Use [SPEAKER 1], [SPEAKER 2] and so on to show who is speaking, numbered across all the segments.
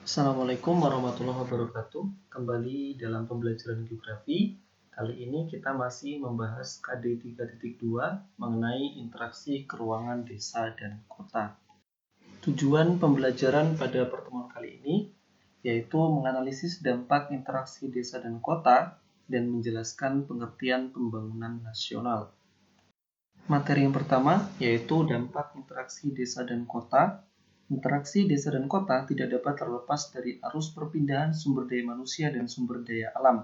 [SPEAKER 1] Assalamualaikum warahmatullahi wabarakatuh. Kembali dalam pembelajaran geografi. Kali ini kita masih membahas KD 3.2 mengenai interaksi keruangan desa dan kota. Tujuan pembelajaran pada pertemuan kali ini yaitu menganalisis dampak interaksi desa dan kota dan menjelaskan pengertian pembangunan nasional. Materi yang pertama yaitu dampak interaksi desa dan kota. Interaksi desa dan kota tidak dapat terlepas dari arus perpindahan sumber daya manusia dan sumber daya alam.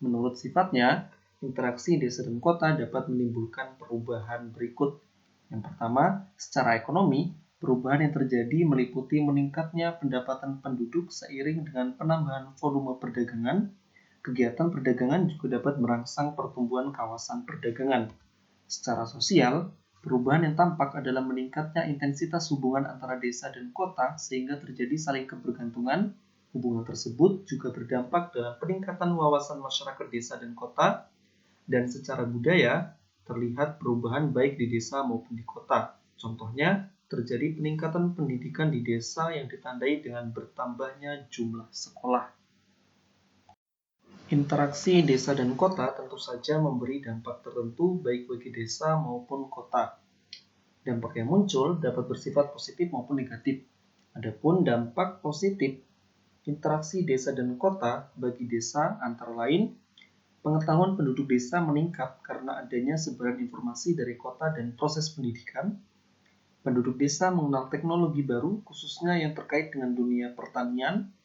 [SPEAKER 1] Menurut sifatnya, interaksi desa dan kota dapat menimbulkan perubahan berikut. Yang pertama, secara ekonomi, perubahan yang terjadi meliputi meningkatnya pendapatan penduduk seiring dengan penambahan volume perdagangan. Kegiatan perdagangan juga dapat merangsang pertumbuhan kawasan perdagangan. Secara sosial, perubahan yang tampak adalah meningkatnya intensitas hubungan antara desa dan kota sehingga terjadi saling kebergantungan. Hubungan tersebut juga berdampak dalam peningkatan wawasan masyarakat desa dan kota, dan secara budaya terlihat perubahan baik di desa maupun di kota. Contohnya, terjadi peningkatan pendidikan di desa yang ditandai dengan bertambahnya jumlah sekolah. Interaksi desa dan kota tentu saja memberi dampak tertentu baik bagi desa maupun kota. Dampak yang muncul dapat bersifat positif maupun negatif. Adapun dampak positif interaksi desa dan kota bagi desa antara lain, pengetahuan penduduk desa meningkat karena adanya sebaran informasi dari kota dan proses pendidikan. Penduduk desa mengenal teknologi baru, khususnya yang terkait dengan dunia pertanian.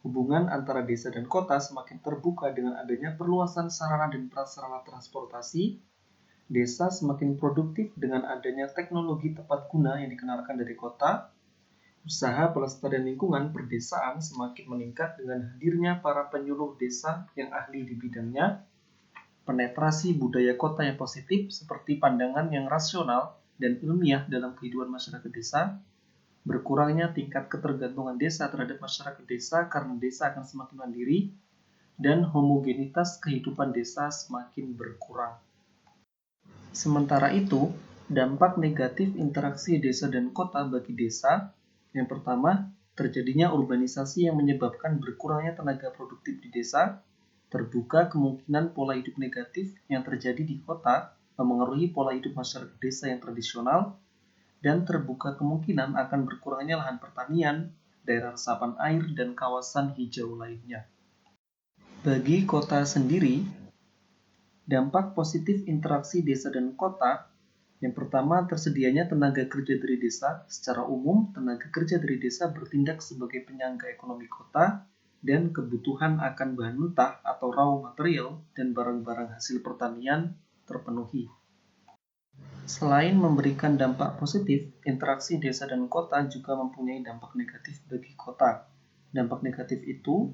[SPEAKER 1] Hubungan antara desa dan kota semakin terbuka dengan adanya perluasan sarana dan prasarana transportasi. Desa semakin produktif dengan adanya teknologi tepat guna yang dikenalkan dari kota. Usaha pelestarian lingkungan perdesaan semakin meningkat dengan hadirnya para penyuluh desa yang ahli di bidangnya. Penetrasi budaya kota yang positif seperti pandangan yang rasional dan ilmiah dalam kehidupan masyarakat desa. Berkurangnya tingkat ketergantungan desa terhadap masyarakat desa karena desa akan semakin mandiri, dan homogenitas kehidupan desa semakin berkurang. Sementara itu, dampak negatif interaksi desa dan kota bagi desa, yang pertama, terjadinya urbanisasi yang menyebabkan berkurangnya tenaga produktif di desa. Terbuka kemungkinan pola hidup negatif yang terjadi di kota memengaruhi pola hidup masyarakat desa yang tradisional, dan terbuka kemungkinan akan berkurangnya lahan pertanian, daerah resapan air, dan kawasan hijau lainnya. Bagi kota sendiri, dampak positif interaksi desa dan kota, yang pertama tersedianya tenaga kerja dari desa. Secara umum, tenaga kerja dari desa bertindak sebagai penyangga ekonomi kota dan kebutuhan akan bahan mentah atau raw material dan barang-barang hasil pertanian terpenuhi. Selain memberikan dampak positif, interaksi desa dan kota juga mempunyai dampak negatif bagi kota. Dampak negatif itu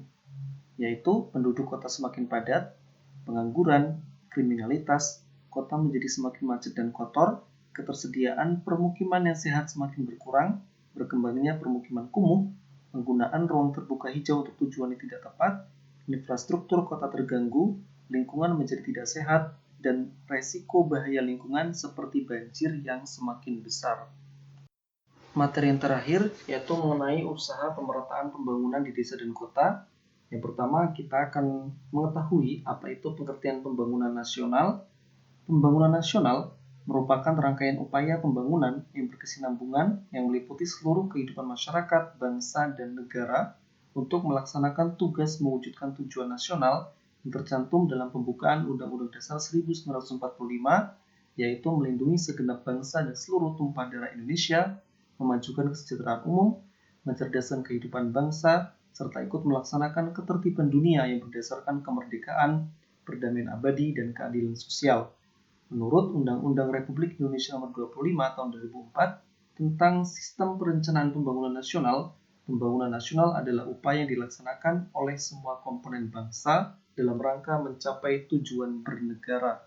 [SPEAKER 1] yaitu penduduk kota semakin padat, pengangguran, kriminalitas, kota menjadi semakin macet dan kotor, ketersediaan permukiman yang sehat semakin berkurang, berkembangnya permukiman kumuh, penggunaan ruang terbuka hijau untuk tujuan yang tidak tepat, infrastruktur kota terganggu, lingkungan menjadi tidak sehat, dan resiko bahaya lingkungan seperti banjir yang semakin besar. Materi yang terakhir yaitu mengenai usaha pemerataan pembangunan di desa dan kota. Yang pertama, kita akan mengetahui apa itu pengertian pembangunan nasional. Pembangunan nasional merupakan rangkaian upaya pembangunan yang berkesinambungan yang meliputi seluruh kehidupan masyarakat, bangsa, dan negara untuk melaksanakan tugas mewujudkan tujuan nasional yang tercantum dalam pembukaan Undang-Undang Dasar 1945, yaitu melindungi segenap bangsa dan seluruh tumpah darah Indonesia, memajukan kesejahteraan umum, mencerdaskan kehidupan bangsa, serta ikut melaksanakan ketertiban dunia yang berdasarkan kemerdekaan, perdamaian abadi, dan keadilan sosial. Menurut Undang-Undang Republik Indonesia Nomor 25 Tahun 2004 tentang Sistem Perencanaan Pembangunan Nasional adalah upaya yang dilaksanakan oleh semua komponen bangsa dalam rangka mencapai tujuan bernegara.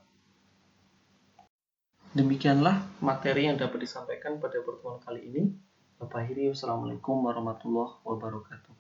[SPEAKER 1] Demikianlah materi yang dapat disampaikan pada pertemuan kali ini. Assalamualaikum warahmatullahi wabarakatuh.